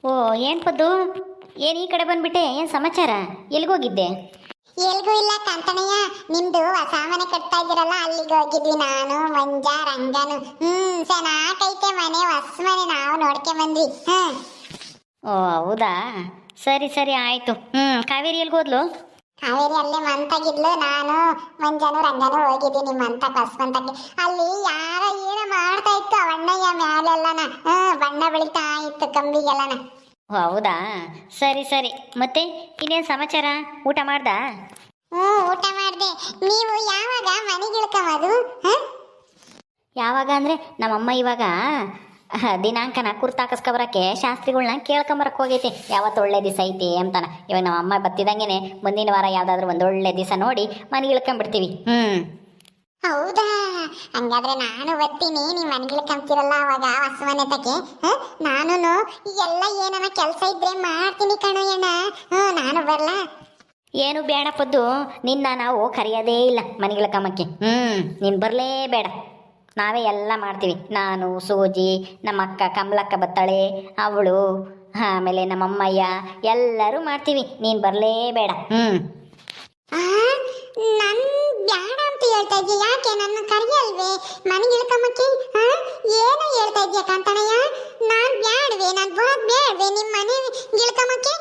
ಓ ಏನು ಪದ್ದು, ಏನು ಈ ಕಡೆ ಬಂದ್ಬಿಟ್ಟೆ? ಏನು ಸಮಾಚಾರ? ಎಲ್ಲಿಗೋಗಿದ್ದೆ? ಎಲ್ಗೂ ಇಲ್ಲ ಕಾಂತಣಯ್ಯ, ನಿಮ್ದು ಹೊಸ ಮನೆ ಕಟ್ತಾ ಇದ್ದೀರಲ್ಲ ಅಲ್ಲಿಗೆ ಹೋಗಿದ್ವಿ ನಾನು ಮಂಜ ರಂಗನು. ಚೆನ್ನಾಗೈತೆ ಮನೆ, ಹೊಸ ಮನೆ ನಾವು ನೋಡ್ಕೆ ಬಂದ್ವಿ. ಓ ಹೌದಾ, ಸರಿ ಸರಿ ಆಯಿತು. ಕಾವೇರಿ ಎಲ್ಲಿಗೋದ್ಲು? ಕಾವೇರಿ ಅಲ್ಲೇ ಮಂತಾಗಿದ್ಲು, ನಾನು ಮಂಜನು ರಂಗನು ಹೋಗಿದ್ವಿ ಮಂತ ಕಸ್ಕೊಂತಾಗಿ. ಅಲ್ಲಿ ಯಾರ ಏನೋ ಮಾಡ್ತಾ ಇತ್ತು ಅವಣ್ಣಯ್ಯ ಮ್ಯಾಲೆಲ್ಲನ, ಬಣ್ಣ ಬೆಳಿತಾ ಇತ್ತು ಕಂಬಿಗೆಲ್ಲನ. ಓ ಹೌದಾ, ಸರಿ ಸರಿ. ಮತ್ತೆ ಇನ್ನೇನು ಸಮಾಚಾರ? ಊಟ ಮಾಡ್ದಾ? ಊಟ ಮಾಡಿದೆ. ನೀವು ಯಾವಾಗ ಮನೆಗೆ ಇಳ್ಕೊಂಬದು? ಯಾವಾಗ ಅಂದರೆ ನಮ್ಮಮ್ಮ ಇವಾಗ ದಿನಾಂಕನ ಕುರ್ತಾಕಸ್ಕೊಬರಕ್ಕೆ ಶಾಸ್ತ್ರಿಗಳ್ನ ಕೇಳ್ಕೊಂಬರಕ್ಕೆ ಹೋಗೈತಿ, ಯಾವತ್ತು ಒಳ್ಳೆ ದಿವಸ ಐತಿ ಅಂತಾನ. ಇವಾಗ ನಮ್ಮ ಅಮ್ಮ ಬತ್ತಿದಂಗೆ ಮುಂದಿನ ವಾರ ಯಾವುದಾದ್ರೂ ಒಂದು ಒಳ್ಳೆ ದಿವಸ ನೋಡಿ ಮನೆಗೆ ಇಳ್ಕೊಂಬಿಡ್ತೀವಿ. ಹೌದಾ, ಹಂಗಾದ್ರೆ ನಾನು ಬರ್ತೀನಿ. ನೀವು ಮನೆಗೆ ಇಳ್ಕೊಂತೀರಲ್ಲ ಅವಾಗ ಹೊಸ ಮನೆ ತಕ್ಕೆ. ನಾನು ಎಲ್ಲ ಏನನ ಕೆಲಸ ಇದ್ರೆ ಮಾಡ್ತೀನಿ ಕಣಯ್ಯಣ್ಣ. ನಾನು ಬರ್ಲಾ? ಏನು ಬೇಡ ಪದ್ದು, ನಿನ್ನ ನಾವು ಕರೆಯೋದೇ ಇಲ್ಲ ಮನೆಗೆ ಇಳ್ಕೊಂಬಕ್ಕೆ. ನೀನು ಬರಲೇ ಬೇಡ, ನಾವೇ ಎಲ್ಲ ಮಾಡ್ತೀವಿ. ನಾನು, ಸೂಜಿ, ನಮ್ಮ ಅಕ್ಕ ಕಮಲಕ್ಕ ಬತ್ತಾಳೆ ಅವಳು, ಆಮೇಲೆ ನಮ್ಮಮ್ಮಯ್ಯ ಎಲ್ಲರೂ ಮಾಡ್ತೀವಿ. ನೀನು ಬರಲೇ ಬೇಡ. ನನ್ ಬ್ಯಾಡ ಅಂತ ಹೇಳ್ತಾ ಇದ್ಯಾ? ಯಾಕೆ ನನ್ನ ಕರಿಯಲ್ವೇ ಮನೆಗೆ ಇಳ್ಕೊಂಬಕ್ಕೆ? ಏನು ಹೇಳ್ತಾ ಇದ್ಯಾ ಕಾಂತಣಯ್ಯ? ನಾನ್ ಬ್ಯಾಡ್ವೆ, ನಾನು ಬರೋದ್ ಬ್ಯಾಡ್ವೆ ನಿಮ್ಮ ಮನೆ ಇಳ್ಕೊಂಬಕ್ಕೆ?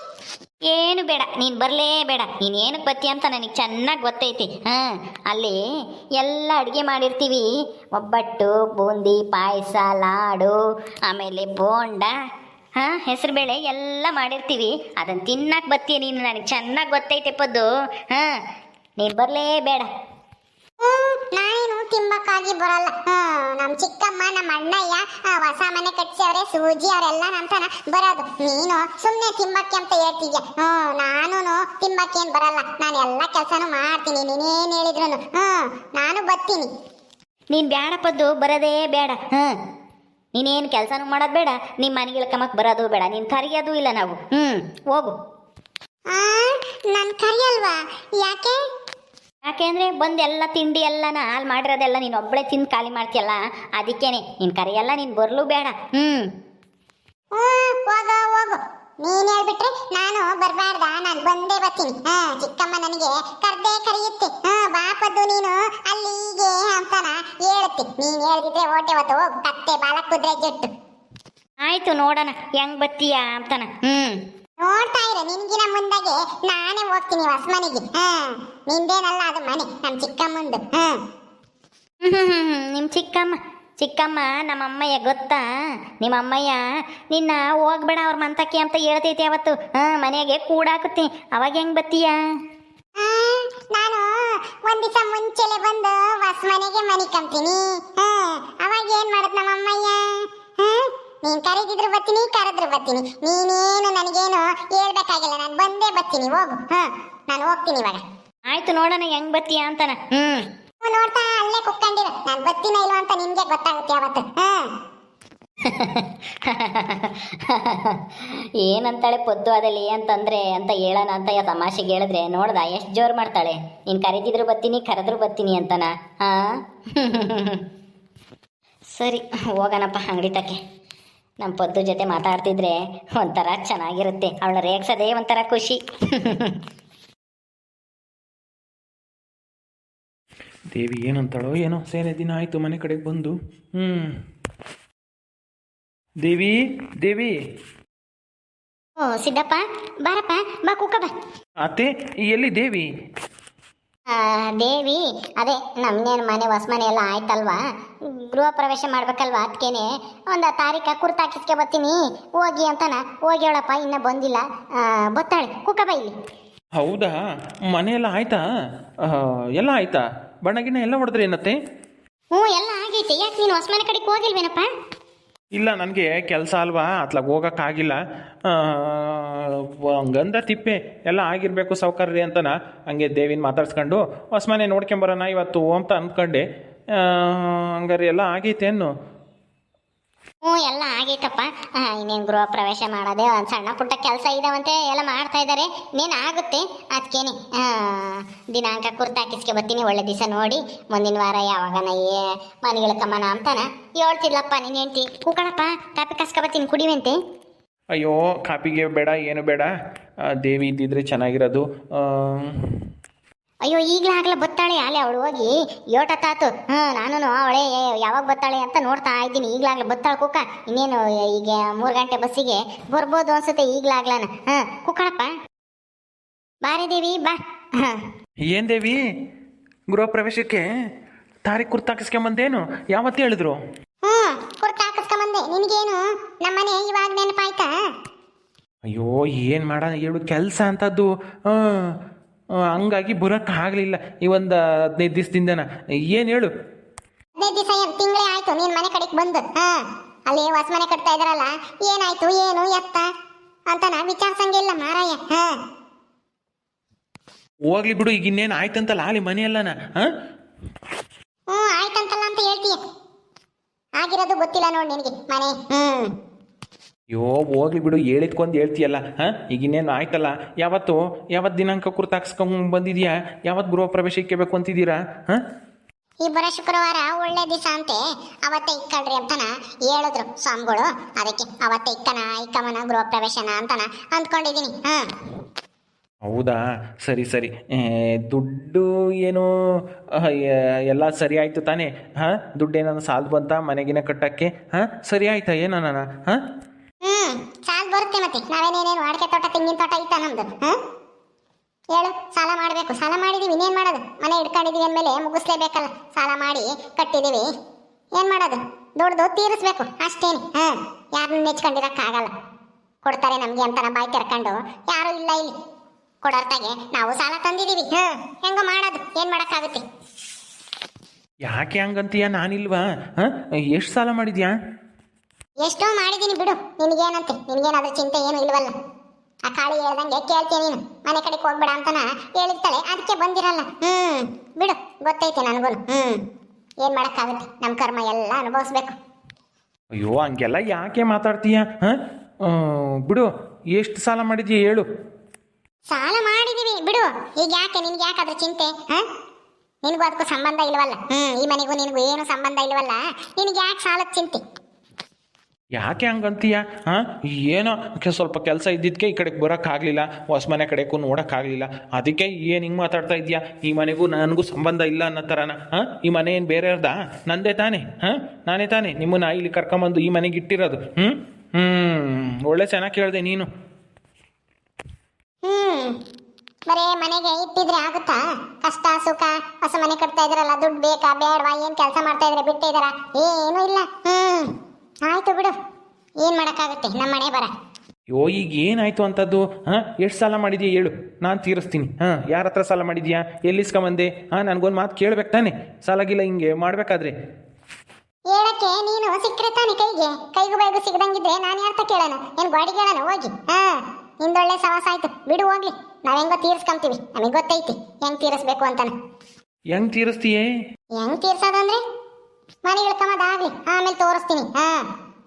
ಏನು ಬೇಡ, ನೀನು ಬರಲೇ ಬೇಡ. ನೀನು ಏನಕ್ಕೆ ಬತ್ತಿ ಅಂತ ನನಗೆ ಚೆನ್ನಾಗಿ ಗೊತ್ತೈತಿ. ಅಲ್ಲಿ ಎಲ್ಲ ಅಡುಗೆ ಮಾಡಿರ್ತೀವಿ, ಒಬ್ಬಟ್ಟು, ಬೂಂದಿ, ಪಾಯಸ, ಲಾಡು, ಆಮೇಲೆ ಬೋಂಡ, ಹೆಸರುಬೇಳೆ ಎಲ್ಲ ಮಾಡಿರ್ತೀವಿ. ಅದನ್ನು ತಿನ್ನಕ್ಕೆ ಬತ್ತೀಯ ನೀನು, ನನಗೆ ಚೆನ್ನಾಗಿ ಗೊತ್ತೈತೆ ಪದ್ದು. ನೀನು ಬರಲೇ ಬೇಡ. ನಾನೇನು ತಿಂಬಕ್ಕಾಗಿ ಬರಲ್ಲ. ನಮ್ಮ ಚಿಕ್ಕಮ್ಮ ನಮ್ಮ ಅಣ್ಣಯ್ಯ ಹೊಸ ಮನೆ ಕಟ್ಸವ್ರೆ, ಸೂಜಿ ಅವರೆಲ್ಲ ನಂತನ ಬರೋದು. ನೀನು ಸುಮ್ಮನೆ ತಿಂಬಕ್ಕೆ ಅಂತ ಹೇಳ್ತಿದ್ಯಾ. ನಾನು ತಿಂಬಕ್ಕೇನು ಬರಲ್ಲ, ನಾನು ಎಲ್ಲ ಕೆಲಸನೂ ಮಾಡ್ತೀನಿ. ನೀನೇನು ಹೇಳಿದ್ರು ನಾನು ಬರ್ತೀನಿ. ನೀನು ಬೇಡ ಪದ್ದು, ಬರೋದೇ ಬೇಡ. ನೀನೇನು ಕೆಲಸನೂ ಮಾಡೋದು ಬೇಡ, ನಿಮ್ಮ ಮನೆಗೆ ಇಳ್ಕೊಂಬಕ್ಕೆ ಬರೋದು ಬೇಡ, ನೀನು ಕರೆಯೋದು ಇಲ್ಲ ನಾವು. ಹೋಗು. ನಾನು ಕರಿಯಲ್ವಾ? ಯಾಕೆ? ಯಾಕೆಂದರೆ ಬಂದು ಎಲ್ಲ ತಿಂಡಿ ಎಲ್ಲನ ಹಾಲು ಮಾಡಿರೋದೆಲ್ಲ ನೀನು ಒಬ್ಬಳೇ ತಿಂದು ಖಾಲಿ ಮಾಡ್ತೀಯಲ್ಲ, ಅದಕ್ಕೇನೆ ನೀನು ಕರೆಯಲ್ಲ, ನೀನು ಬರಲು ಬೇಡ. ಹೋಗು. ನೀನ್ ಹೇಳ್ಬಿಟ್ರೆ ನಾನು ಬರ್ಬಾರ್ದ? ನಾನು ಬಂದೇ ಬರ್ತೀನಿ. ಚಿಕ್ಕಮ್ಮ ನನಗೆ ಕರ್ದೇ ಕರೆಯುತ್ತೆ. ಬಾಪದ್ದು ನೀನು ಅಲ್ಲಿಗೆ ಅಂತಾನ ಹೇಳುತ್ತೆ. ನೀನ್ ಹೇಳ್ದಿದ್ರೆ ಓಟೆ ಹೊತ್ತು ಹೋಗು, ಕತ್ತೆ ಬಾಲ ಕುದ್ರೆ ಜಟ್ಟು. ಆಯಿತು, ನೋಡೋಣ ಹೆಂಗೆ ಬತ್ತೀಯ ಅಂತಾನ. ನೋಡ್ತಾ ಇರು, ನಿನ್ಗಿನ ಮುಂದಾಗೆ ನಾನೇ ಹೋಗ್ತೀನಿ ಹೊಸ ಮನೆಗೆ. ನಿಂದೇನಲ್ಲ ಅದು ಮನೆ, ನಮ್ಮ ಚಿಕ್ಕಮ್ಮಂದು. ನಿಮ್ಮ ಚಿಕ್ಕಮ್ಮ ನಮ್ಮಮ್ಮಯ್ಯ ಗೊತ್ತಾ? ನಿಮ್ಮ ಅಮ್ಮಯ್ಯ ನಿನ್ನ ಹೋಗ್ಬೇಡ ಅವ್ರ ಮಂತಕ್ಕೆ ಅಂತ ಹೇಳ್ತೈತಿ ಅವತ್ತು. ಮನೆಗೆ ಕೂಡಾಕುತ್ತಿ, ಅವಾಗ ಹೆಂಗೆ ಬತ್ತೀಯ? ನಾನು ಒಂದ್ ದಿವಸ ಮುಂಚೆಲೆ ಬಂದು ಹೊಸ ಮನೆಗೆ ಮನೆ ಕಂತೀನಿ. ಅವಾಗ ಏನ್ ಮಾಡತ್ ನಮ್ಮ ಅಮ್ಮಯ್ಯ? ನೀನ್ ಕರೆದಿದ್ರು ಬರ್ತೀನಿ, ಕರೆದ್ರು ಬರ್ತೀನಿ. ನೀನೇನು ನನಗೇನು ಹೇಳ್ಬೇಕಾಗಿಲ್ಲ, ನಾನು ಬಂದೇ ಬರ್ತೀನಿ. ಹೋಗು. ನಾನು ಹೋಗ್ತೀನಿ ಇವಾಗ. ಆಯ್ತು, ನೋಡೋಣ ಹೆಂಗ್ ಬತ್ತೀಯ ಅಂತಾನ. ನೋಡ್ತಾ ಅಲ್ಲೇ ಕುತ್ಕೊಂಡಿರು, ನಾನು ಬರ್ತೀನ ಇಲ್ವ ಅಂತ ನಿನ್ಗೆ ಗೊತ್ತಾಗುತ್ತೆ ಅವತ್ತು. ಏನಂತಾಳೆ ಪೊದ್ದು ಅದಲ್ಲಿ ಅಂತಂದ್ರೆ ಅಂತ ಹೇಳೋಣ ಅಂತ ತಮಾಷೆಗೆ ಹೇಳಿದ್ರೆ ನೋಡ್ದ ಎಷ್ಟು ಜೋರು ಮಾಡ್ತಾಳೆ. ನೀನು ಕರೆದಿದ್ರು ಬರ್ತೀನಿ, ಕರೆದ್ರು ಬರ್ತೀನಿ ಅಂತನ. ಸರಿ ಹೋಗೋಣಪ್ಪ ಅಂಗಡಿ ತಕ್ಕೆ. ನಮ್ಮ ಪದ್ದು ಜೊತೆ ಮಾತಾಡ್ತಿದ್ರೆ ಒಂಥರ ಚೆನ್ನಾಗಿರುತ್ತೆ, ಅವಳನ್ನ ರೇಗ್ಸೋದೇ ಒಂಥರ ಖುಷಿ. ದೇವಿ ಏನಂತಾಳೋ ಏನೋ, ಸೇನೆ ದಿನ ಆಯಿತು ಮನೆ ಕಡೆಗೆ ಬಂದು. ದೇವಿ. ಓ ಸಿದ್ದಪ್ಪ, ಬಾರಪ್ಪ, ಬಾ ಕೂಕ ಬಾ. ಅತ್ತೆ ಎಲ್ಲಿ ದೇವಿ? ದೇವಿ ಅದೇ ನಮ್ಮನೇನು ಮನೆ ಹೊಸ ಮನೆ ಎಲ್ಲ ಆಯ್ತಲ್ವಾ, ಗೃಹ ಪ್ರವೇಶ ಮಾಡ್ಬೇಕಲ್ವಾ, ಅದಕ್ಕೇನೆ ಒಂದು ತಾರೀಕ ಕುರ್ತಾಕಿಸ್ಕೆ ಬರ್ತೀನಿ ಹೋಗಿ ಅಂತಾನ. ಹೋಗಿ ಹೇಳಪ್ಪ, ಇನ್ನೂ ಬಂದಿಲ್ಲ, ಬತ್ತಾಳೆ ಕೂಕ ಬಾ ಇಲ್ಲಿ. ಹೌದಾ, ಮನೆ ಎಲ್ಲ ಆಯ್ತಾ? ಎಲ್ಲ ಆಯ್ತಾ? ಬಣ್ಣ ಗಿಣ್ಣ ಎಲ್ಲ ಹೊಡೆದ್ರಿ ಏನತ್ತೆ? ಎಲ್ಲ ಆಗೈತೆ. ಯಾಕೆ ನೀನು ಹೊಸ ಮನೆ ಕಡೆಗೆ ಹೋಗಿಲ್ವೇನಪ್ಪ? ಇಲ್ಲ, ನನಗೆ ಕೆಲಸ ಅಲ್ವಾ, ಅತ್ಲಾಗ ಹೋಗೋಕ್ಕಾಗಿಲ್ಲ. ಗಂಧ ತಿಪ್ಪೆ ಎಲ್ಲ ಆಗಿರಬೇಕು ಸೌಕರ್ಯ ಅಂತನ ಹಂಗೆ ದೇವಿನ ಮಾತಾಡ್ಸ್ಕೊಂಡು ಹೊಸ ಮನೆ ನೋಡ್ಕೊಂಬರೋಣ ಇವತ್ತು ಅಂತ ಅಂದ್ಕೊಂಡೆ. ಹಂಗಾರೆ ಎಲ್ಲ ಆಗೈತೆ ಅನ್ನು? ಎಲ್ಲ ಆಗೈತಪ್ಪ. ಇನ್ನೇನು ಗೃಹ ಪ್ರವೇಶ ಮಾಡೋದೇ ಒಂದು ಸಣ್ಣ ಪುಟ್ಟ ಕೆಲಸ ಇದಾವಂತೆ, ಎಲ್ಲ ಮಾಡ್ತಾ ಇದ್ದಾರೆ. ಇನ್ನೇನು ಆಗುತ್ತೆ, ಅದಕ್ಕೇನೆ ದಿನಾಂಕ ಕುರ್ತಾಕಿಸ್ಕೆ ಬರ್ತೀನಿ, ಒಳ್ಳೆ ದಿವಸ ನೋಡಿ ಮುಂದಿನ ವಾರ ಯಾವಾಗನ ಮನೆಗಿಳ್ಕಮ್ಮನ ಅಂತಾನ ಹೇಳ್ತಿದ್ಲಪ್ಪ. ನೀನು ಹೇಳ್ತಿ ಕೂಕಣಪ್ಪ, ಕಾಪಿ ಕಾಸ್ಕೊ ಬರ್ತೀನಿ ಕುಡಿವಂತೆ. ಅಯ್ಯೋ ಕಾಪಿಗೆ ಬೇಡ ಏನು ಬೇಡ, ದೇವಿ ಇದ್ದಿದ್ರೆ ಚೆನ್ನಾಗಿರೋದು. ಅಯ್ಯೋ ಈಗಲಾಗ್ಲೇ ಬತ್ತಾಳೆ ಅಲ್ಲೇ ಅವಳು ಹೋಗಿ ಯೋಟತ್ತಾತು. ನಾನು ಅವಳೇ ಯಾವಾಗ ಬತ್ತಾಳೆ ಅಂತ ನೋಡ್ತಾ ಇದ್ದೀನಿ. ಈಗಲಾಗ್ಲೇ ಬತ್ತಾಳೆ ಕುಕ್ಕ. ಇನ್ನೇನು ಈಗ 3 ಗಂಟೆ ಬಸ್ಸಿಗೆ ಬರ್ಬೋದು ಅನ್ಸುತ್ತೆ ಈಗಲಾಗ್ಲಾನ. ಕುಕ್ಕಳಪ್ಪ ಬಾರಿ ದೇವಿ ಬಾ. ಏನು ದೇವಿ, ಗೃಹ ಪ್ರವೇಶಕ್ಕೆ ತಾರೀಕು ಕುರ್ತಾಕಿಸ್ಕೊಂಬಂದೇನು? ಯಾವತ್ತು ಹೇಳಿದ್ರು? ಕುರ್ತಾ ಹಾಕಿಸ್ಕೊಂಬಂದೆ. ನಿನಗೇನು ನಮ್ಮನೆ ಇವಾಗ ನೆನಪಾಯ್ತಾ? ಅಯ್ಯೋ ಏನು ಮಾಡೋಣ ಹೇಳು, ಕೆಲಸ ಅಂತದ್ದು. ಹಂಗಾಗಿ ಬರೋಕ್ಕಾಗಲಿಲ್ಲ ಈ ಒಂದು 15 ದಿವಸದಿಂದನ. ಏನು ಹೇಳು? 15 ದಿವಸ ಏನು ತಿಂಗಳೇ ಆಯ್ತು ನೀನ್ ಮನೆ ಕಡೆಗೆ ಬಂದು. ಅಲ್ಲಿ ಹೊಸ ಮನೆ ಕಟ್ತಾ ಇದಾರಲ್ಲ, ಏನಾಯ್ತು ಏನು ಎತ್ತ ಅಂತ ನಾ ವಿಚಾರಿಸಂಗಿಲ್ಲ ಮಾರಾಯ. ಹೋಗ್ಲಿ ಬಿಡು, ಈಗ ಇನ್ನೇನು ಆಯ್ತಂತಲ್ಲ ಅಲ್ಲಿ ಮನೆಯಲ್ಲನ. ಆಯ್ತಂತಲ್ಲ ಅಂತ ಹೇಳ್ತೀಯ. ಆಗಿರೋದು ಗೊತ್ತಿಲ್ಲ ನೋಡಿ ನಿನಗೆ ಮನೆ. ಅಯ್ಯೋ ಹೋಗ್ಲಿ ಬಿಡು, ಹೇಳಿದ್ಕೊಂದು ಹೇಳ್ತೀಯಲ್ಲ. ಈಗ ಇನ್ನೇನು ಆಯ್ತಲ್ಲ. ಯಾವತ್ತು ದಿನಾಂಕ ಕುರ್ತಾಕ್ಸ್ಕೊಂಡ್ ಬಂದಿದ್ಯಾ? ಯಾವತ್ತು ಗೃಹ ಪ್ರವೇಶಕ್ಕೆ ಬೇಕು ಅಂತಿದ್ದೀರಾ? ಈ ಬರೋ ಶುಕ್ರವಾರ ಒಳ್ಳೆ ದಿವಸ ಅಂತೆ, ಅವತ್ತೇ ಇಕ್ಕಳ್ರಿ ಅಂತನ ಹೇಳಿದ್ರು ಸ್ವಾಮಿಗಳು. ಅದಕ್ಕೆ ಅವತ್ತೇ ಇಕ್ಕಮನ ಗೃಹ ಪ್ರವೇಶನ ಅಂತನ ಅಂದ್ಕೊಂಡಿದ್ದೀನಿ. ಹೌದಾ, ಸರಿ ಸರಿ. ದುಡ್ಡು ಏನು ಎಲ್ಲ ಸರಿ ಆಯಿತು ತಾನೇ? ದುಡ್ಡು ಏನಾದ್ರು ಸಾಲ ಬಂತ ಮನೆಗಿನ ಕಟ್ಟಕ್ಕೆ? ಸರಿ ಆಯ್ತಾ ಏನಾನ? ಸಾಲ ಬರುತ್ತೆ ಮತ್ತೆ. ನಾವೇನೇನೇನು ಅಡಿಕೆ ತೋಟ ತೆಂಗಿನ ತೋಟ ಇತ್ತ ನಮ್ದು. ಹೇಳು, ಸಾಲ ಮಾಡಬೇಕು. ಸಾಲ ಮಾಡಿದೀವಿ, ಇನ್ನೇನು ಮಾಡೋದು? ಮನೆ ಇಟ್ಕೊಂಡಿದೀವಿ ಅಂದಮೇಲೆ ಮುಗಿಸ್ಲೇಬೇಕಲ್ಲ. ಸಾಲ ಮಾಡಿ ಕಟ್ಟಿದೀವಿ, ಏನು ಮಾಡೋದು? ದುಡ್ದು ತೀರಿಸ್ಬೇಕು ಅಷ್ಟೇನು. ಯಾರನ್ನ ನೆಚ್ಕೊಂಡಿರಕ್ಕಾಗಲ್ಲ. ಕೊಡ್ತಾರೆ ನಮಗೆ ಅಂತ ಬಾಯಿ ತೆರ್ಕೊಂಡು ಯಾರು ಇಲ್ಲ ಇಲ್ಲಿ ಕೊಡೋರ್ತಾಗೆ. ನಾವು ಸಾಲ ತಂದಿದ್ದೀವಿ, ಹೆಂಗೋ ಮಾಡೋದು, ಏನು ಮಾಡೋಕ್ಕಾಗುತ್ತೆ? ಯಾಕೆ ಹಂಗಂತೀಯ? ನಾನಿಲ್ವಾ? ಎಷ್ಟು ಸಾಲ ಮಾಡಿದ್ಯಾ? ಎಷ್ಟೋ ಮಾಡಿದ್ದೀನಿ ಬಿಡು. ನಿನಗೇನಂತೆ? ನಿನಗೇನಾದ್ರೂ ಚಿಂತೆ ಏನು ಇಲ್ವಲ್ಲ. ಆ ಕಾಳಿ ಹೇಳ್ದಂಗೆ ಕೇಳ್ತೀಯ ನೀನು. ಮನೆ ಕಡೆಗೆ ಹೋಗ್ಬೇಡ ಅಂತನ ಹೇಳಿರ್ತಾಳೆ, ಅದಕ್ಕೆ ಬಂದಿರಲ್ಲ. ಬಿಡು, ಗೊತ್ತೈತೆ ನನಗೂ. ಏನು ಮಾಡೋಕ್ಕಾಗುತ್ತೆ? ನಮ್ಮ ಕರ್ಮ ಎಲ್ಲ ಅನುಭವಿಸ್ಬೇಕು. ಅಯ್ಯೋ ಹಂಗೆಲ್ಲ ಯಾಕೆ ಮಾತಾಡ್ತೀಯ? ಬಿಡು, ಎಷ್ಟು ಸಾಲ ಮಾಡಿದ್ಯಾ ಹೇಳು? ಸಾಲ ಮಾಡಿದೀವಿ ಬಿಡು. ಈಗ ಯಾಕೆ ನಿನ್ಗೆ ಯಾಕಾದ್ರೂ ಚಿಂತೆ? ನಿನಗೂ ಅದಕ್ಕೂ ಸಂಬಂಧ ಇಲ್ವಲ್ಲ. ಈ ಮನೆಗೂ ನಿನಗೂ ಏನು ಸಂಬಂಧ ಇಲ್ವಲ್ಲ. ನಿನಗೆ ಯಾಕೆ ಸಾಲದ ಚಿಂತೆ? ಯಾಕೆ ಹಂಗಂತೀಯ? ಏನೋ ಸ್ವಲ್ಪ ಕೆಲಸ ಇದ್ದಿದ್ದಕ್ಕೆ ಈ ಕಡೆಗೆ ಬರೋಕ್ಕಾಗಲಿಲ್ಲ, ಹೊಸ ಮನೆ ಕಡೆಗೂ ನೋಡೋಕ್ಕಾಗಲಿಲ್ಲ. ಅದಕ್ಕೆ ಏನು ಹಿಂಗೆ ಮಾತಾಡ್ತಾ ಇದೆಯಾ? ಈ ಮನೆಗೂ ನನಗೂ ಸಂಬಂಧ ಇಲ್ಲ ಅನ್ನೋ ಥರನ? ಈ ಮನೆ ಏನು ಬೇರೆಯವ್ರದಾ? ನಂದೇ ತಾನೇ. ನಾನೇ ತಾನೇ ನಿಮ್ಮನ್ನ ಇಲ್ಲಿ ಕರ್ಕೊಂಬಂದು ಈ ಮನೆಗೆ ಇಟ್ಟಿರೋದು. ಒಳ್ಳೆ ಚೆನ್ನಾಗಿ ಕೇಳಿದೆ ನೀನು. ಬರೇ ಮನೆಗೆ ಇಟ್ಟಿದ್ರೆ ಆಗುತ್ತಾ? ಕಷ್ಟ ಸುಖ, ಹೊಸ ಮನೆ ಕಟ್ತಾ ಇದ್ರಲ್ಲ, ದುಡ್ಡು ಬೇಕಾ ಬೇಡವಾ? ಏನು ಕೆಲಸ ಮಾಡ್ತಾ ಇದ್ರೆ ಬಿಟ್ಟಿದಾರ? ಏನೂ ಇಲ್ಲ. ಆಯ್ತು ಬಿಡು, ಏನು ಮಾಡೋಕ್ಕಾಗುತ್ತೆ? ನಮ್ಮ ಮನೆ ಬರ. ಯೋ ಈಗ ಏನಾಯ್ತು ಅಂತದ್ದು? ಎಷ್ಟು ಸಾಲ ಮಾಡಿದ್ಯಾ ಹೇಳು, ನಾನು ತೀರಿಸ್ತೀನಿ. ಯಾರ ಹತ್ರ ಸಾಲ ಮಾಡಿದ್ಯಾ? ಎಲ್ಲಿಸ್ಕೊಂಬಂದೆ? ನನಗೊಂದು ಮಾತು ಕೇಳ್ಬೇಕು ತಾನೆ? ಸಾಲಾಗಿಲ್ಲ ಹಿಂಗೆ ಮಾಡಬೇಕಾದ್ರೆ ಹೇಳಕ್ಕೆ ನೀನು ಸಿಕ್ಕರೆ ತಾನೆ ಕೈಗೂ ಬೈಗೂ ಸಿಗದಂಗಿದ್ರೆ ನಾನು ಯಾರ್ತ ಕೇಳೋಣ? ಏನು ಗಾಡಿ ಕೇಳೋಣ? ಹೋಗಿ. ನಿಂದೊಳ್ಳೆ ಸವಾಸ ಆಯ್ತು, ಬಿಡು ಹೋಗ್ಲಿ. ನಾವ್ ಹೆಂಗೋ ತೀರ್ಸ್ಕೊಂತೀವಿ, ನಮಗೆ ಗೊತ್ತೈತಿ ಹೆಂಗ್ ತೀರಿಸ್ಬೇಕು ಅಂತಾನೆ. ಹೆಂಗ್ ತೀರಿಸ್ತೀಯೇ? ಹೆಂಗ್ ತೀರ್ಸೋದಂದ್ರೆ ಮನೆ ಇಳ್ಕೊಂಬದಾಗ್ಲಿ, ಆಮೇಲೆ ತೋರಿಸ್ತೀನಿ.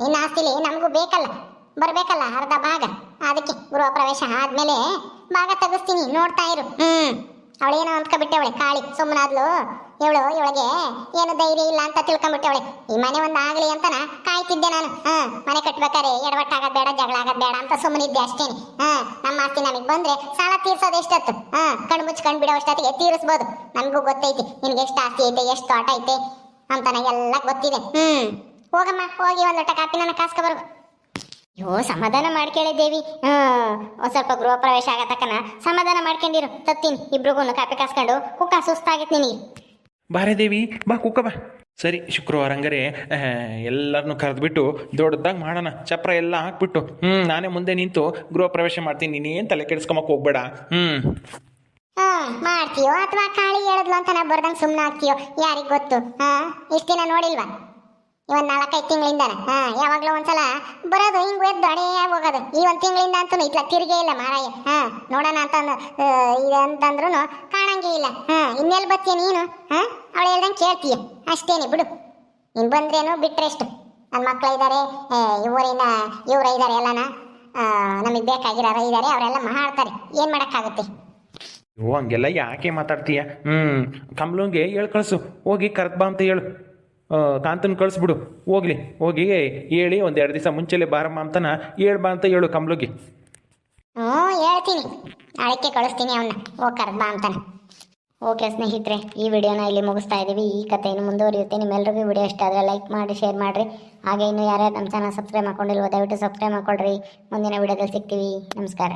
ನಿನ್ನ ಆಸ್ತಿಲಿ ನಮಗೂ ಬೇಕಲ್ಲ, ಬರ್ಬೇಕಲ್ಲ ಅರ್ಧ ಭಾಗ. ಅದಕ್ಕೆ ಗೃಹ ಪ್ರವೇಶ ಆದ್ಮೇಲೆ ಭಾಗ ತೆಗಿಸ್ತೀನಿ, ನೋಡ್ತಾ ಇರು. ಅವಳೇನೋ ಅಂದ್ಕೊಬಿಟ್ಟವಳೆ ಕಾಳಿ, ಸುಮ್ಮನಾದ್ಲು. ಇವಳಿಗೆ ಏನು ಧೈರ್ಯ ಇಲ್ಲ ಅಂತ ತಿಳ್ಕೊಂಬಿಟ್ಟವಳೆ. ಈ ಮನೆ ಒಂದಾಗ್ಲಿ ಅಂತನ ಕಾಯ್ತಿದ್ದೆ ನಾನು. ಮನೆ ಕಟ್ಬೇಕಾರೆ ಎಡವಟ್ಟಾಗದ್ ಬೇಡ, ಜಗಳ ಆಗದ್ ಬೇಡ ಅಂತ ಸುಮ್ಮನಿದ್ದೆ ಅಷ್ಟೇನೆ. ನಮ್ಮ ಆಸ್ತಿ ನಮಗ್ ಬಂದ್ರೆ ಸಾಲ ತೀರ್ಸೋದು ಎಷ್ಟೊತ್ತು? ಕಣ್ಣು ಮುಚ್ಕೊಂಡ್ ಬಿಡೋ ಅಷ್ಟೊತ್ತಿಗೆ ತೀರಿಸ್ಬೋದು. ನಮಗೂ ಗೊತ್ತೈತಿ ನಿನ್ಗೆ ಎಷ್ಟು ಆಸ್ತಿ ಐತೆ, ಎಷ್ಟು ತೋಟ ಐತೆ ಅಂತನ ಎಲ್ಲ ಗೊತ್ತಿದೆ. ಹೋಗಮ್ಮ, ಹೋಗಿ ಒಂದ್ ಲೋಟ ಕಾಪಿ ನನ್ನ ಕಾಸ್ಕೊಬರ್ಗು. ಅಯ್ಯೋ ಸಮಾಧಾನ ಮಾಡ್ಕೇಳಿ ದೇವಿ. ಒಂದ್ ಸ್ವಲ್ಪ ಗೃಹ ಪ್ರವೇಶ ಆಗತಕ್ಕನ ಸಮಾಧಾನ ಮಾಡ್ಕೊಂಡಿರು. ತತ್ತೀನಿ ಇಬ್ರಿಗೂ ಕಾಪಿ ಕಾಸ್ಕೊಂಡು. ಕುಕ್ಕ ಸುಸ್ತಾಗೈತೆ ನಿನಗೆ. ಬಾರೇ ದೇವಿ, ಬಾ ಕುಕ್ಕ ಬಾ. ಸರಿ, ಶುಕ್ರವಾರ ಹಂಗಾರೆ ಎಲ್ಲರನ್ನೂ ಕರೆದ್ಬಿಟ್ಟು ದೊಡ್ಡದಾಗಿ ಮಾಡೋಣ. ಚಪ್ರ ಎಲ್ಲ ಹಾಕ್ಬಿಟ್ಟು ನಾನೇ ಮುಂದೆ ನಿಂತು ಗೃಹ ಪ್ರವೇಶ ಮಾಡ್ತೀನಿ. ನೀನೇನು ತಲೆ ಕೆಡಿಸ್ಕೊಂಬಕ್ಕೆ ಹೋಗ್ಬೇಡ. ಮಾಡ್ತೀಯೋ ಅಥವಾ ಕಾಳಿ ಹೇಳಿದ್ಲು ಅಂತ ನಾ ಬರ್ದಂಗೆ ಸುಮ್ಮನೆ ಆಗ್ತೀಯೋ? ಯಾರಿಗ್ ಗೊತ್ತು? ಇಷ್ಟ ದಿನ ನೋಡಿಲ್ವಾ? ಇವನ್ 4-5 ತಿಂಗಳಿಂದಾನ ಯಾವಾಗ್ಲೂ ಒಂದ್ಸಲ ಬರೋದು, ಹಿಂಗ್ ಎದ್ದು ಅಡೇ ಹೋಗೋದು. ಈ 1 ತಿಂಗಳಿಂದ ಅಂತೂ ಇಟ್ಲ ತಿರುಗೇ ಇಲ್ಲ ಮಾರಾಯ. ನೋಡೋಣ ಅಂತ ಅಂತಂದ್ರು ಕಾಣಂಗೇ ಇಲ್ಲ. ಇನ್ನೆಲ್ಲಿ ಬತ್ತೀಯ ನೀನು? ಅವಳು ಹೇಳ್ದಂಗೆ ಕೇಳ್ತೀಯ ಅಷ್ಟೇನೆ, ಬಿಡು. ನೀನ್ ಬಂದ್ರೇನು ಬಿಟ್ರೆಷ್ಟು? ನನ್ನ ಮಕ್ಳು ಇದ್ದಾರೆ, ಇವ್ರ ಇದ್ದಾರೆ, ಎಲ್ಲನ ನಮಗೆ ಬೇಕಾಗಿರೋರು ಇದ್ದಾರೆ, ಅವರೆಲ್ಲ ಮಾಡ್ತಾರೆ. ಏನ್ ಮಾಡಕ್ಕಾಗುತ್ತೆ? ಹಂಗೆಲ್ಲ ಯಾಕೆ ಮಾತಾಡ್ತೀಯ? ಕಮಲಂಗೆ ಹೇಳ್ ಕಳಿಸು, ಹೋಗಿ ಕರೆದ್ ಬಾ ಅಂತ ಹೇಳು. ಕಾಂತನ ಕಳಿಸ್ಬಿಡು ಹೋಗಿ ಹೇಳಿ ಒಂದು 2 ದಿವಸ ಮುಂಚೆಲೆ ಬಾರಮ್ಮ ಅಂತಾನ ಹೇಳ್ಬಾ ಅಂತ ಹೇಳು ಕಮ್ಲುಗೆ. ಹ್ಞೂ ಹೇಳ್ತೀನಿ, ನಾಳೆಗೆ ಕಳಿಸ್ತೀನಿ ಅವನ್ನ ಹೋಗಿ ಕರ್ದ ಅಂತಾನೆ. ಓಕೆ ಸ್ನೇಹಿತರೆ, ಈ ವಿಡಿಯೋನ ಇಲ್ಲಿ ಮುಗಿಸ್ತಾ ಇದ್ದೀವಿ. ಈ ಕಥೆಯನ್ನು ಮುಂದುವರಿಯುತ್ತೆ. ನಿಮ್ಮೆಲ್ಲರಿಗೂ ವಿಡಿಯೋ ಇಷ್ಟ ಆದರೆ ಲೈಕ್ ಮಾಡಿ, ಶೇರ್ ಮಾಡಿರಿ. ಹಾಗೆ ಇನ್ನೂ ಯಾರ್ಯಾರು ನಮ್ಮ ಚಾನಲ್ ಸಬ್ಸ್ಕ್ರೈಬ್ ಮಾಡ್ಕೊಂಡಿಲ್ವೋ ದಯವಿಟ್ಟು ಸಬ್ಸ್ಕ್ರೈಬ್ ಮಾಡ್ಕೊಳ್ರಿ. ಮುಂದಿನ ವಿಡಿಯೋದಲ್ಲಿ ಸಿಗ್ತೀವಿ. ನಮಸ್ಕಾರ.